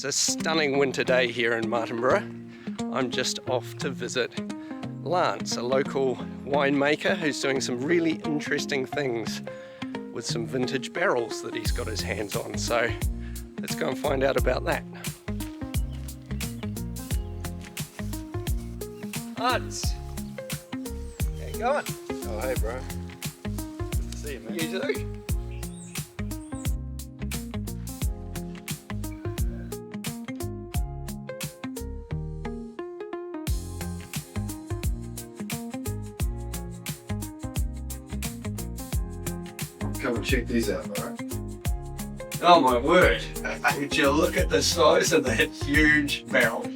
It's a stunning winter day here in Martinborough. I'm just off to visit Lance, a local winemaker who's doing some really interesting things with some vintage barrels that he's got his hands on. So let's go and find out about that. Lance, how you going? Oh, hey, bro. Good to see you, man. You too. Come and check these out, bro. Oh my word, would you look at the size of that huge barrel?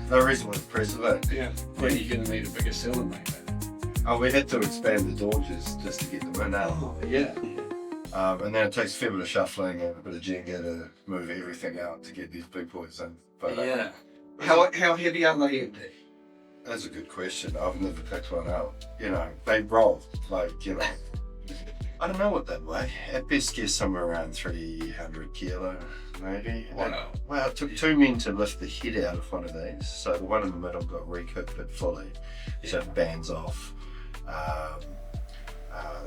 No reason to impress with it. Yeah, when are you going to need a bigger cellar, mate? Oh, we had to expand the dorges just to get them in out. Oh, yeah. And then it takes a fair bit of shuffling and a bit of Jenga to move everything out to get these big boys in. But, Yeah. How heavy are they empty? That's a good question. I've never picked one out. You know, they roll, like, you know. I don't know what they weigh. At best guess somewhere around 300 kilo, maybe. Wow. Well, it took 2 men to lift the head out of one of these. So the one in the middle got recouped fully, so it bands off. A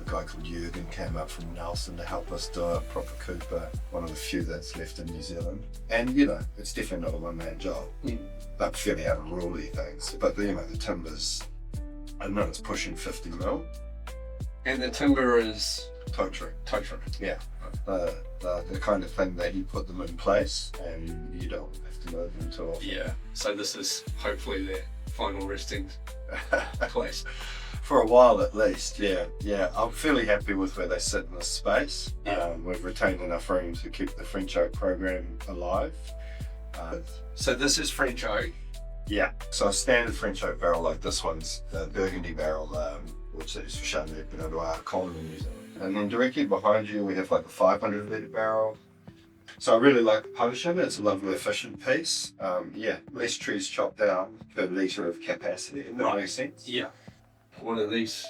guy called Jürgen came up from Nelson to help us do a proper Cooper, one of the few that's left in New Zealand. And you know, it's definitely not a one-man job. They're fairly unruly things, but you know, the timber's, I don't know, it's pushing 50 mil. And the timber is Totara. Yeah. Right. The kind of thing that you put them in place and you don't have to move them too often. Yeah. So this is hopefully their final resting place. For a while at least, yeah. I'm fairly happy with where they sit in this space. Yeah. We've retained enough room to keep the French oak program alive. So this is French oak. Yeah. So a standard French oak barrel like this one's the Burgundy barrel, which is for Chardonnay Pinot Noir, common in New Zealand. And then directly behind you we have like a 500 litre barrel. So I really like the potion. It's a lovely efficient piece. Less trees chopped down per litre of capacity, if that makes sense. Yeah. What are these?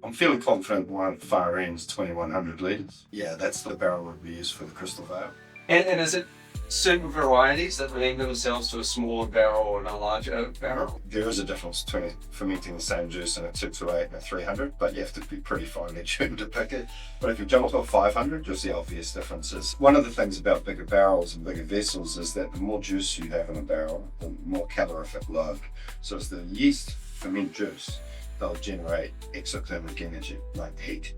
I'm fairly confident one at the far end's 2100 litres. Yeah, that's the barrel that we use for the Crystal Vale. And is it certain varieties that lend themselves to a smaller barrel and a larger barrel? There is a difference between fermenting the same juice in a 228 and a 300, but you have to be pretty finely tuned to pick it. But if you jump to a 500, you'll see obvious differences. One of the things about bigger barrels and bigger vessels is that the more juice you have in a barrel, the more calorific load. So as the yeast ferment juice, they'll generate exothermic energy, like heat.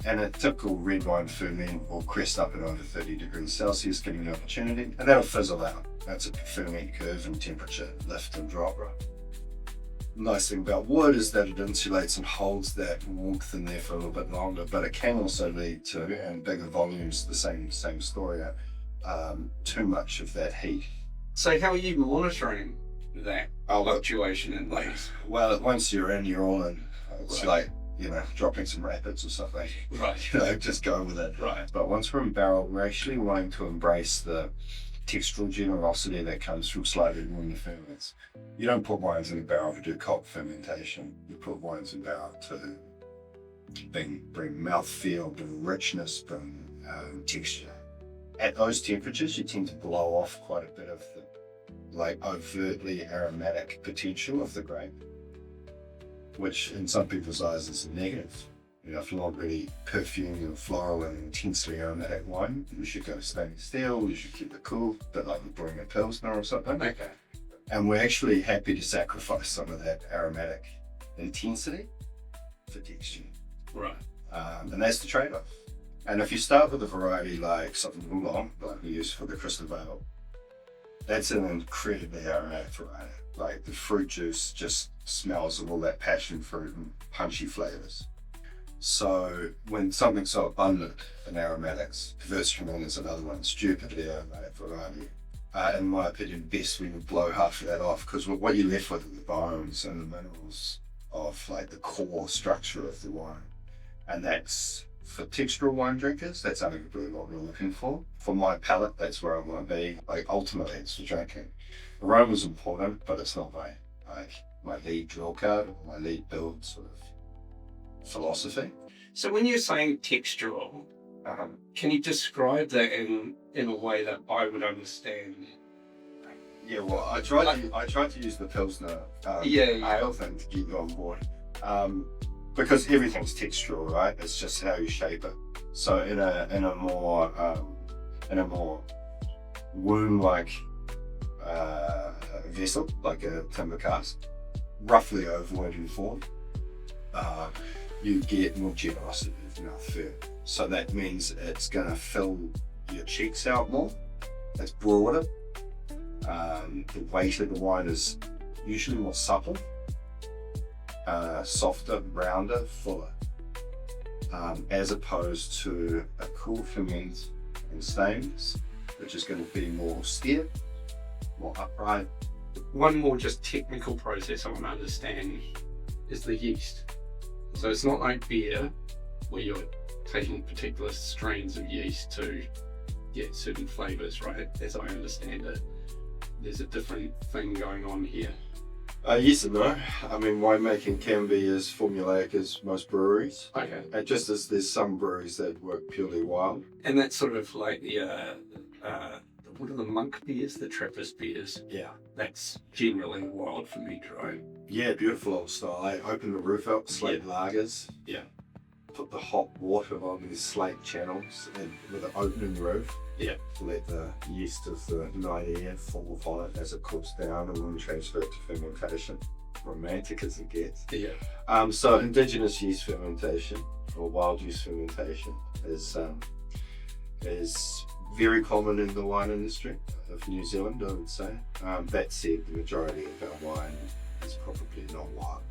And a typical red wine ferment will crest up at over 30 degrees Celsius, giving you an opportunity, and that'll fizzle out. That's a ferment curve and temperature lift and drop. The nice thing about wood is that it insulates and holds that warmth in there for a little bit longer, but it can also lead to, and bigger volumes, the same story, too much of that heat. So how are you monitoring that fluctuation in these? Well, once you're in, you're all in. It's like, you know, dropping some rapids or something. Right. You know, just go with it. Right. But once we're in barrel, we're actually wanting to embrace the textural generosity that comes from slightly warmer ferments. You don't put wines in a barrel to do cold fermentation. You put wines in a barrel to bring mouthfeel, bring richness, bring texture. At those temperatures, you tend to blow off quite a bit of the overtly aromatic potential of the grape, which in some people's eyes is a negative. You know, if you want really perfumey or floral and intensely aromatic wine, you should go stainless steel, you should keep it cool, a bit like you're brewing a Pilsner or something. Okay. And we're actually happy to sacrifice some of that aromatic intensity for texture. Right. And that's the trade-off. And if you start with a variety like Sauvignon Blanc, like we use for the Crystal Vale, that's an incredibly aromatic variety. Like the fruit juice just smells of all that passion fruit and punchy flavors. So when something's so abundant in aromatics, Gewürztraminer is another one, stupidly aromatic variety. In my opinion, best we would blow half of that off, because what you're left with are the bones and the minerals of like the core structure of the wine. And that's, for textural wine drinkers, that's arguably what we're looking for. For my palate, that's where I want to be. Like ultimately, it's for drinking. Aroma's important, but it's not my lead drill card or my lead build sort of philosophy. So when you're saying textural, can you describe that in in a way that I would understand. Yeah, well, I tried to use the Pilsner ale thing to get you on board, because everything's textural, right? It's just how you shape it. So in a more womb-like vessel, like a timber cask, roughly ovoid in form, you get more generosity of mouthfeel. So that means it's going to fill your cheeks out more. It's broader. The weight of the wine is usually more supple, softer, rounder, fuller, as opposed to a cool ferment in stains, which is going to be more austere, more upright. One more just technical process I want to understand is the yeast. So it's not like beer where you're taking particular strains of yeast to get certain flavours, right? As I understand it, there's a different thing going on here. Yes and no. I mean, winemaking can be as formulaic as most breweries. Okay. Just as there's some breweries that work purely wild. And that's sort of like the what are the monk beers, the Trappist beers? Yeah. That's generally wild for me, right? Yeah, beautiful old style. I open the roof up, slate lagers. Yeah. Put the hot water on these slate channels and with an opening roof. Yeah. Let the yeast of the night air fall upon it as it cools down and then transfer it to fermentation. Romantic as it gets. Yeah. So indigenous yeast fermentation or wild yeast fermentation is very common in the wine industry of New Zealand, I would say. That said, the majority of our wine is probably not wild.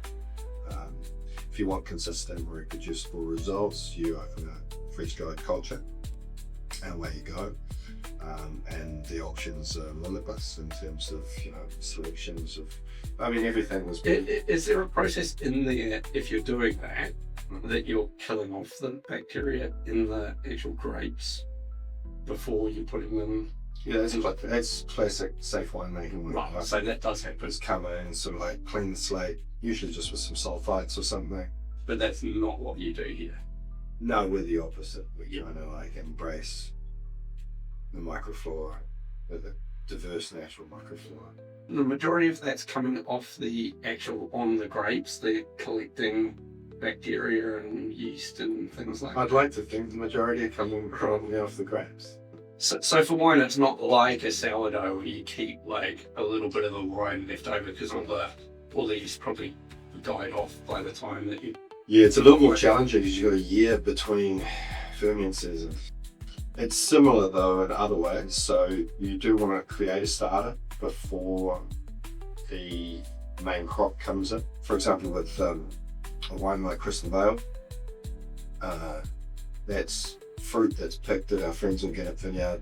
If you want consistent, reproducible results, you open a freeze-dried culture, and away you go. And the options are limitless in terms of, selections of. I mean, everything was. Is there a process in there, if you're doing that, that you're killing off the bacteria in the actual grapes before you're putting them? Yeah, that's classic safe winemaking. Right, so that does happen. Just come in and sort of like clean the slate, usually just with some sulfites or something. But that's not what you do here. No, we're the opposite. We kind of like embrace the microflora, the diverse natural microflora. The majority of that's coming off the actual, on the grapes, they're collecting bacteria and yeast and things like that. I'd like to think the majority are coming from off the grapes. So for wine, it's not like a sourdough where you keep like a little bit of the wine left over because all the yeast probably died off by the time that you... Yeah, it's a little more challenging because you've got a year between ferment seasons. It's similar though in other ways, so you do want to create a starter before the main crop comes in. For example, with a wine like Crystal Vale, that's fruit that's picked at our friends Organic Vineyard,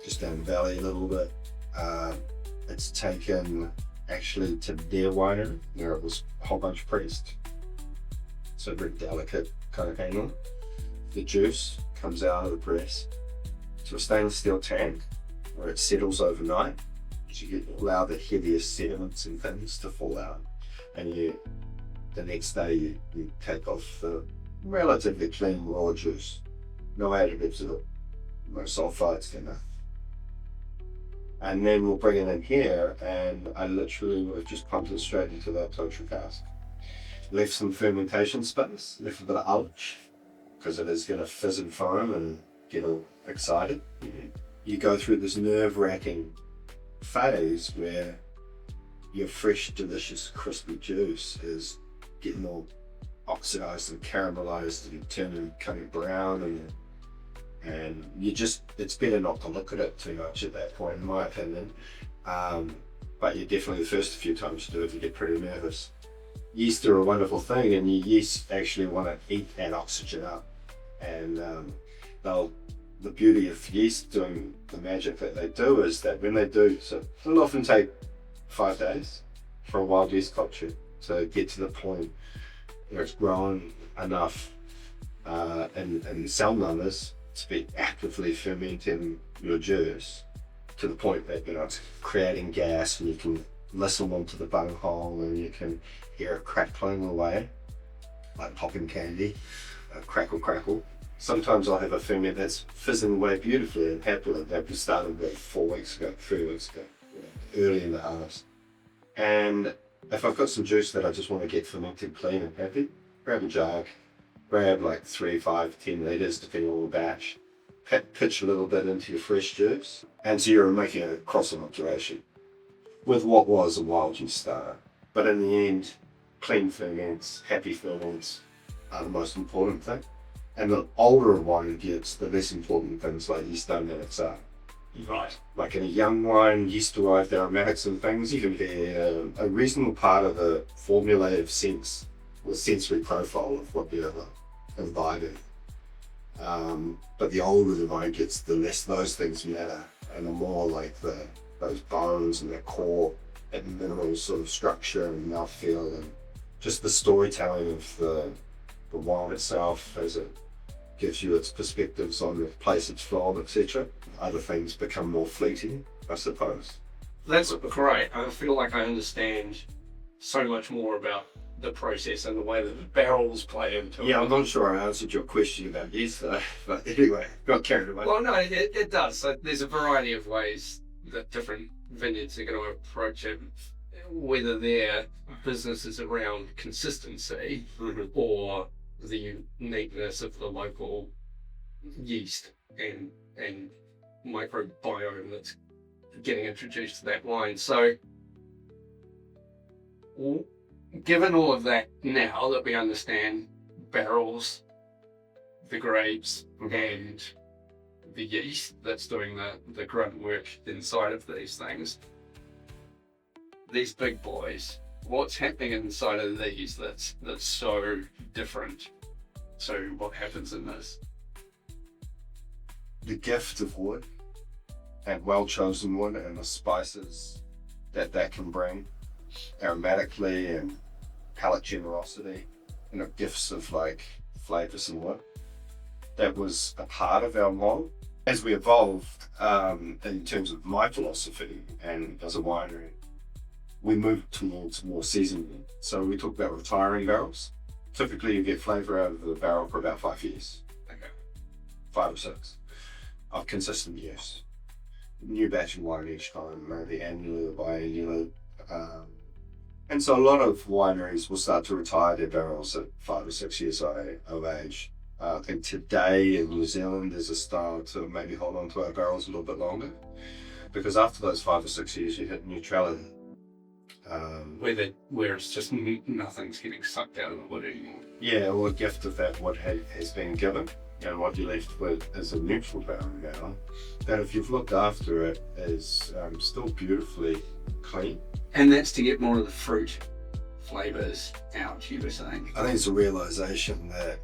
just down the valley a little bit. It's taken actually to their winery where it was a whole bunch pressed. So very delicate kind of handle. The juice comes out of the press to a stainless steel tank where it settles overnight. So you allow the heaviest sediments and things to fall out. And the next day you take off the relatively clean raw juice. No additives at all, no sulfites in it. And then we'll bring it in here, and I literally will just pumped it straight into that Totara cask. Left some fermentation space, left a bit of ullage, because it is going to fizz and foam and get all excited. You go through this nerve-wracking phase where your fresh, delicious, crispy juice is getting all oxidized and caramelized and turning kind of brown, and it's better not to look at it too much at that point, in my opinion. But you definitely, the first few times you do it, you get pretty nervous. Yeast are a wonderful thing, and your yeast actually want to eat that oxygen up. And the beauty of yeast doing the magic that they do is that when they do, so it'll often take 5 days for a wild yeast culture to get to the point where it's grown enough in cell numbers to be actively fermenting your juice to the point that it's creating gas, and you can listen onto the bunghole and you can hear it crackling away like popping candy, crackle crackle. Sometimes I'll have a ferment that's fizzing away beautifully and happily. That was started about 4 weeks ago, 3 weeks ago, early in the harvest. And if I've got some juice that I just want to get fermented clean and happy, grab a jug, grab like 3, 5, 10 litres depending on the batch, pitch a little bit into your fresh juice, and so you're making a cross inoculation with what was a wild juice starter. But in the end, clean ferments, happy ferments are the most important thing. And the older a wine gets, the less important things like yeast aromatics are. Right. Like in a young wine, yeast-derived aromatics and things, you can be a reasonable part of the formulative sense, the sensory profile of what you're imbibing. But the older the wine gets, the less those things matter, and the more like those bones and the core and mineral sort of structure and mouthfeel and just the storytelling of the wine itself as it gives you its perspectives on the place it's from, etc. Other things become more fleeting, I suppose. That's great. I feel like I understand so much more about the process and the way that the barrels play into it. Yeah, I'm not sure I answered your question about yeast though, but anyway, got carried away. Well, no, it does. So there's a variety of ways that different vineyards are going to approach it, whether their business is around consistency or the uniqueness of the local yeast and microbiome that's getting introduced to that wine. So given all of that, now that we understand barrels, the grapes and the yeast that's doing the grunt work inside of these things, these big boys, what's happening inside of these that's so different to what happens in this? The gift of wood and well-chosen wood and the spices that can bring aromatically and palate generosity, gifts of like flavors and wood. That was a part of our model. As we evolved in terms of my philosophy and as a winery, we moved towards more seasoning. So we talk about retiring barrels. Typically you get flavour out of the barrel for about 5 years. Okay. 5 or 6 of consistent use. New batch of wine each time, maybe annually or biannually. And so a lot of wineries will start to retire their barrels at 5 or 6 years of age. I think today in New Zealand there's a style to maybe hold on to our barrels a little bit longer, because after those 5 or 6 years you hit neutrality. Where it's just nothing's getting sucked out of the wood anymore. Yeah, or a gift of that wood has been given, and what you're left with is a neutral barrel now that, if you've looked after it, is still beautifully clean. And that's to get more of the fruit flavours out, you were saying? I think it's a realisation that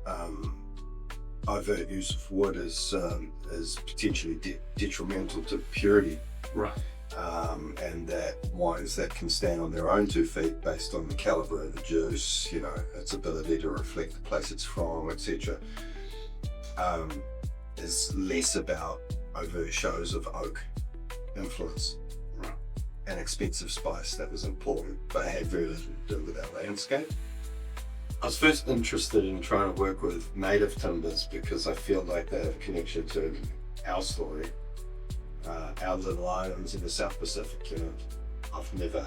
overt use of wood is potentially detrimental to purity. Right. And that wines that can stand on their own 2 feet based on the calibre of the juice, its ability to reflect the place it's from, etc., is less about overt shows of oak influence. Right. An expensive spice that was important, but had very little to do with our landscape. I was first interested in trying to work with native timbers because I feel like they have a connection to our story. Our little islands in the South Pacific, I've never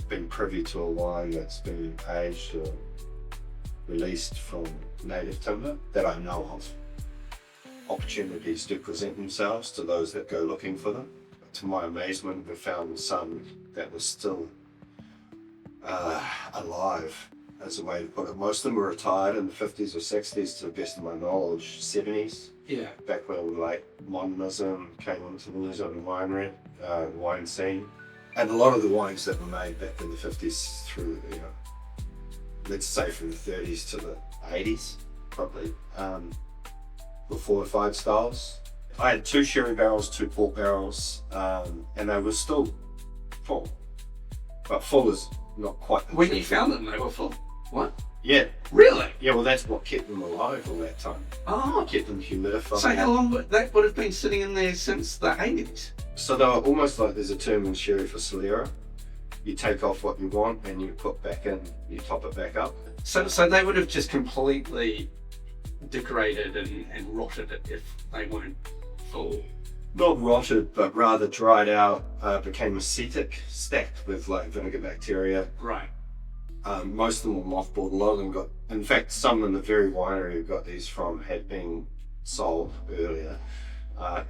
been privy to a wine that's been aged or released from native timber that I know of. Opportunities do present themselves to those that go looking for them. To my amazement, we found some that was still alive, as a way to put it. Most of them were retired in the 50s or 60s, to the best of my knowledge, 70s. Yeah. Back when like modernism came into the New Zealand wine scene. And a lot of the wines that were made back in the 50s through, let's say from the 30s to the 80s, probably, were fortified styles. I had 2 sherry barrels, 2 port barrels, and they were still full. But full is not quite the When truth. you found them, they were full. What? Yeah. Really? Yeah, well that's what kept them alive all that time. Oh. Kept them humidified. So how long that would have been sitting in there since the 80s? So they were almost like, there's a term in sherry for Solera. You take off what you want and you put back in, you top it back up. So they would have just completely degraded and rotted if they weren't full. Not rotted, but rather dried out, became acetic, stacked with like vinegar bacteria. Right. Most of them were mothballed. A lot of them got, in fact, some in the very winery we got these from had been sold earlier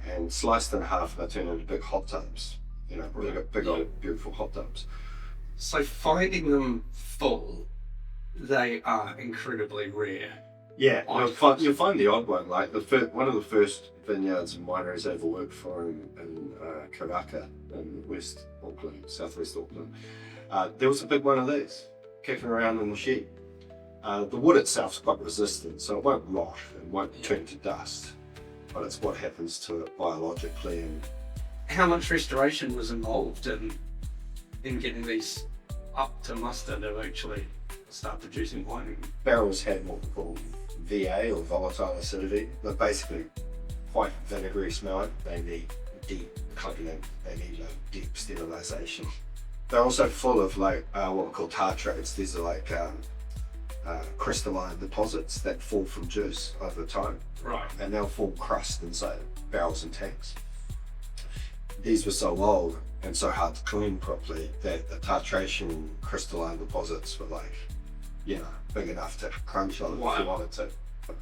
and sliced in half and they turned into big hot tubs. You know, big old beautiful hot tubs. So finding them full, they are incredibly rare. Yeah, you'll find the odd one. Like one of the first vineyards and wineries I ever worked for in Karaka in West Auckland, southwest Auckland. There was a big one of these kicking around in the shed. The wood itself is quite resistant, so it won't rot and won't turn to dust. But it's what happens to it biologically. And how much restoration was involved in getting these up to muster to actually start producing wine? Barrels had what we call VA or volatile acidity. They're basically quite vinegary smelling. They need deep cleaning. They need deep sterilisation. They're also full of like what we call tartrates. These are like crystalline deposits that fall from juice over time. Right. And they'll form crust inside barrels and tanks. These were so old and so hard to clean properly that the titration crystalline deposits were like, you know, big enough to crunch on if you wanted to.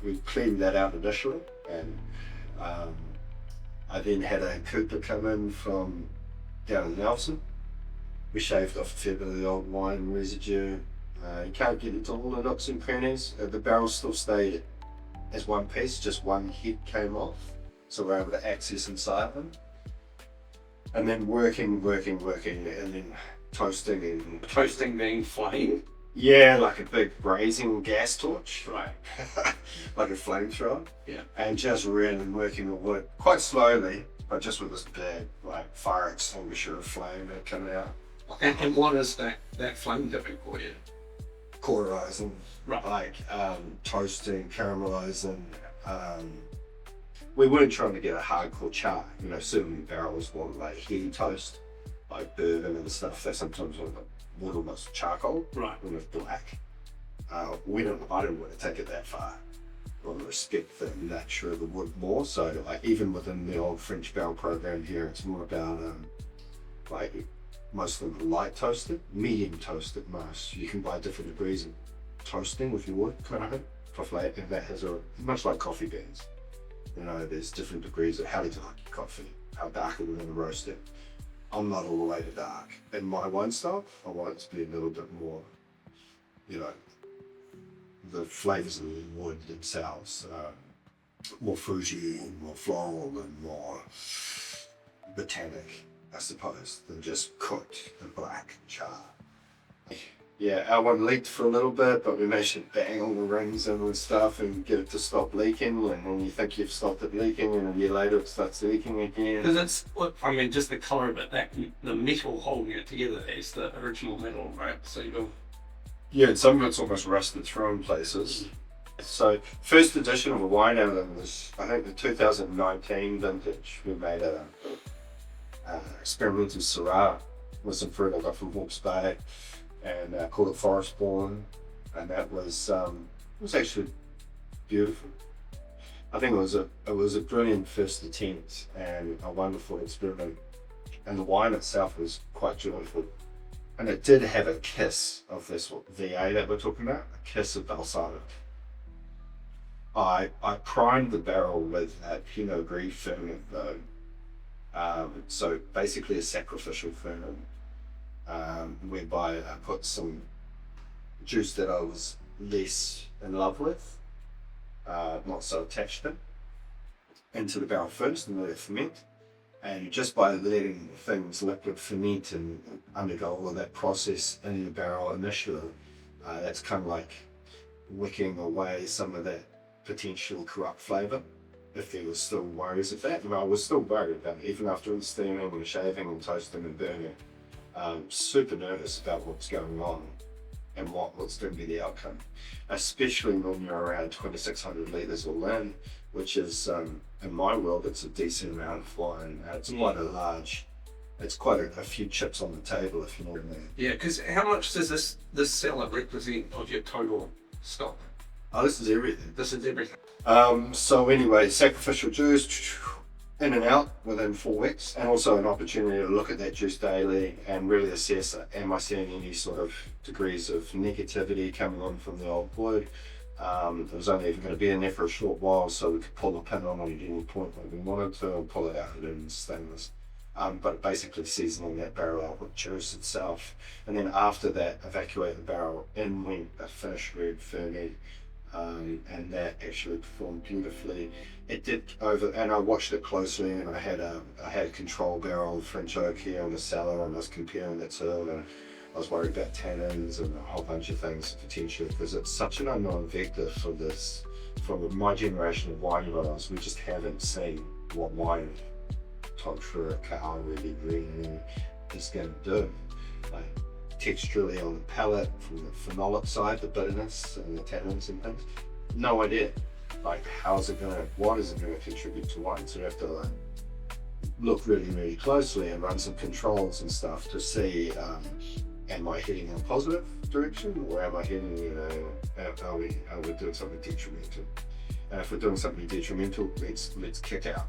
We cleaned that out initially, and I then had a cooper come in from down in Nelson. We shaved off a fair bit of the old wine residue. You can't get into all the nooks and crannies. The barrels still stayed as one piece, just one head came off, so we're able to access inside them. And then working, and then toasting and... Toasting being flame? Yeah, like a big braising gas torch. Right. Like a flamethrower. Yeah. And just really working the wood quite slowly, but just with this big like fire extinguisher of flame that coming out. And what is that flame dipping for you? Cauterizing, right. Like toasting, caramelizing. We weren't trying to get a hardcore char. You know, certain barrels want like heavy toast, like bourbon and stuff. They sometimes want a little bit of charcoal, right, with black. I didn't want to take it that far. I want to respect the nature of the wood more. So, like even within the old French barrel program here, it's more about like most of them are light toasted, medium toasted most. You can buy different degrees of toasting with your wood, kind of and that has much like coffee beans. You know, there's different degrees of how do you like your coffee, how dark are we going to roast it. I'm not all the way to dark. In my wine style, I want it to be a little bit more, you know, the flavours of the wood themselves, more fruity, more floral, and more botanic, I suppose, than just cooked in black char. Yeah, our one leaked for a little bit, but we managed to bang all the rings in and stuff and get it to stop leaking. And then you think you've stopped it leaking, and a year later it starts leaking again. Because it's, I mean, just the colour of it, the metal holding it together is the original metal, right? So you'll... Yeah, some of it's almost rusted through in places. So, first edition of a wine out of them was, I think, the 2019 vintage. We made a experimental Syrah with some fruit I got from Hawke's Bay, and called it Forest Born, and that was actually beautiful. I think it was a brilliant first attempt and a wonderful experiment, and the wine itself was quite joyful. And it did have a kiss of this VA that we're talking about, a kiss of balsamic. I primed the barrel with that Pinot Gris ferment though. So basically a sacrificial ferment, whereby I put some juice that I was less in love with, not so attached to, into the barrel first and let it ferment. And just by letting things liquid ferment and undergo all of that process in the barrel initially, that's kind of like wicking away some of that potential corrupt flavour, if there was still worries of that. And I was still worried about it, even after steaming and shaving and toasting and burning. Super nervous about what's going on and what's going to be the outcome, especially when you're around 2,600 litres all in, which is, in my world, it's a decent amount of wine. It's quite a large, it's quite a few chips on the table, if you know what I mean. Yeah, because how much does this cellar represent of your total stock? Oh, this is everything. This is everything. So anyway, sacrificial juice, in and out within 4 weeks, and also an opportunity to look at that juice daily and really assess it. Am I seeing any sort of degrees of negativity coming on from the old wood? It was only even going to be in there for a short while, so we could pull the pin on it at any point when we wanted to, and pull it out in stainless. But basically seasoning that barrel out with juice itself. And then after that, evacuate the barrel, in went a finished red ferment, and that actually performed beautifully. It did and I watched it closely, and I had a control barrel French oak here in the cellar, and I was comparing the two, and I was worried about tannins and a whole bunch of things potentially, because it's such an unknown vector for this. From my generation of wine growers, we just haven't seen what wine Totara, Kaikohe, green is going to do. Like, texturally on the palate, from the phenolic side, the bitterness and the tannins and things, no idea. Like, what is it going to contribute to wine? So you have to look really, really closely and run some controls and stuff to see, am I heading in a positive direction, or am I heading, are we doing something detrimental? And if we're doing something detrimental, let's kick out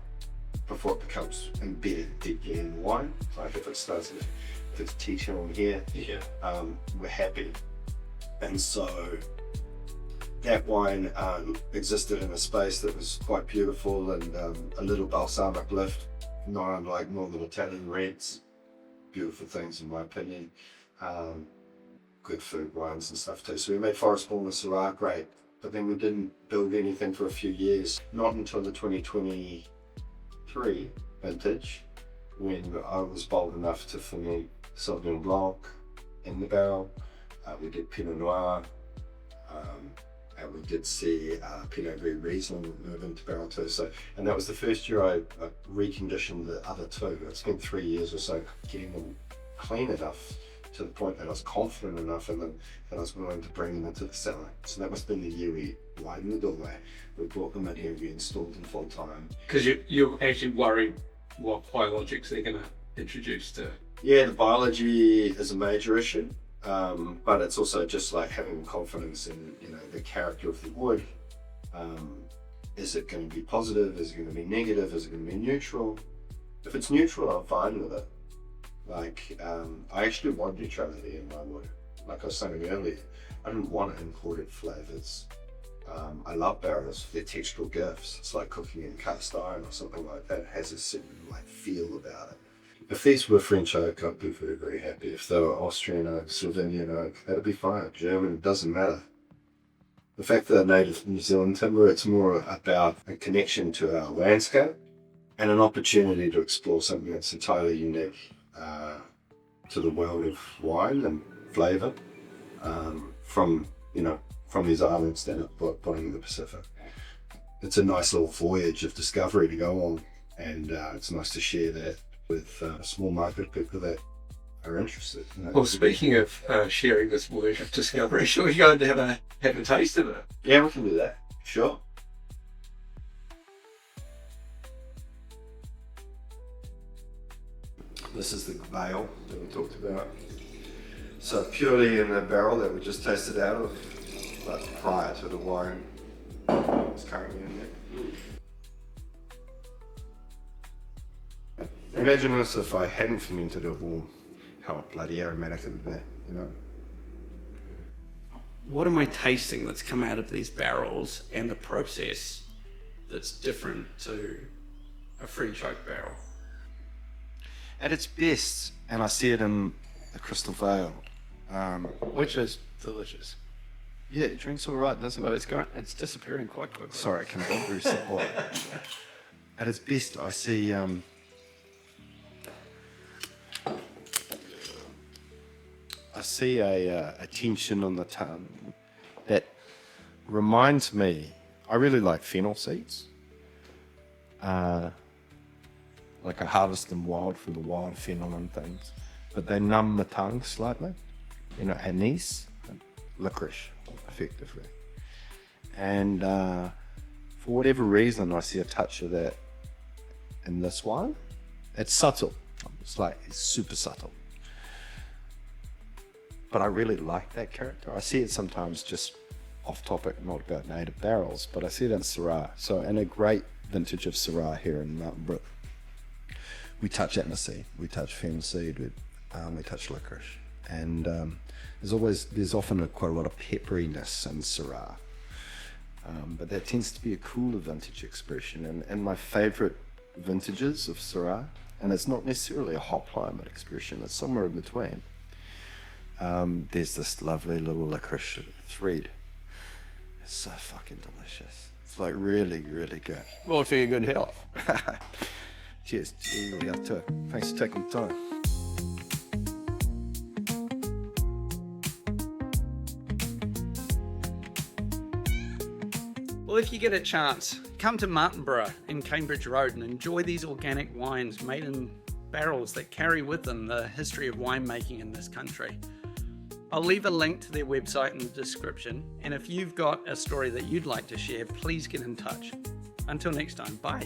before it becomes embedded deeply in the wine. Like if it's teaching on here, we're happy. And so that wine existed in a space that was quite beautiful, and a little balsamic lift, not unlike Northern Italian reds. Beautiful things in my opinion. Good food wines and stuff too. So we made Forest Born and Syrah, great. But then we didn't build anything for a few years. Not until the 2023 vintage, when I was bold enough to ferment Sauvignon Blanc in the barrel. We did Pinot Noir, and we did see Pinot Gris Riesling move into barrel too. So, and that was the first year I reconditioned the other two. It's been 3 years or so getting them clean enough to the point that I was confident enough in them that I was willing to bring them into the cellar. So that must have been the year we widened the doorway. We brought them in here, we installed them full time. Because you're actually worried what biologics they're going to introduce to. Yeah, the biology is a major issue, but it's also just like having confidence in the character of the wood. Is it going to be positive? Is it going to be negative? Is it going to be neutral? If it's neutral, I'm fine with it. Like, I actually want neutrality in my wood. Like I was saying earlier, I didn't want imported flavors. I love barrels, they're textural gifts. It's like cooking in cast iron or something like that. It has a certain feel about it. If these were French oak, I'd be very, very happy. If they were Austrian oak, Sauvignon oak, that'd be fine. German, it doesn't matter. The fact that they're native New Zealand timber, it's more about a connection to our landscape and an opportunity to explore something that's entirely unique to the world of wine and flavour from these islands down at the bottom of the Pacific. It's a nice little voyage of discovery to go on, and it's nice to share that with a small market of people that are interested. Well, speaking of sharing this voyage of discovery, should we go and have a taste of it? Yeah, we can do that. Sure. This is the veil that we talked about. So purely in the barrel that we just tasted out of, but prior to the wine it's currently in there. Imagine this if I hadn't fermented it warm, how bloody aromatic it would be, What am I tasting that's come out of these barrels and the process that's different to a French oak barrel? At its best, and I see it in the crystal veil, Which is delicious. yeah, it drinks all right, doesn't it? But it's disappearing quite quickly. Sorry, I can go through supply. At its best, I see a tension on the tongue that reminds me. I really like fennel seeds. Like I harvest them wild from the wild fennel and things, but they numb the tongue slightly. Anise, licorice, effectively. And for whatever reason, I see a touch of that in this wine. It's subtle. It's super subtle. But I really like that character. I see it sometimes just off topic, not about native barrels, but I see it in Syrah. So in a great vintage of Syrah here in Martinborough, we touch aniseed, we touch fennel seed, we touch licorice, and there's often quite a lot of pepperiness in Syrah, but that tends to be a cooler vintage expression. And my favourite vintages of Syrah, and it's not necessarily a hot climate expression, it's somewhere in between. There's this lovely little licorice thread. It's so fucking delicious. It's like really, really good. Well, for your good health. Cheers. Thanks for taking the time. Well, if you get a chance, come to Martinborough in Cambridge Road and enjoy these organic wines made in barrels that carry with them the history of winemaking in this country. I'll leave a link to their website in the description, and if you've got a story that you'd like to share, please get in touch. Until next time, bye.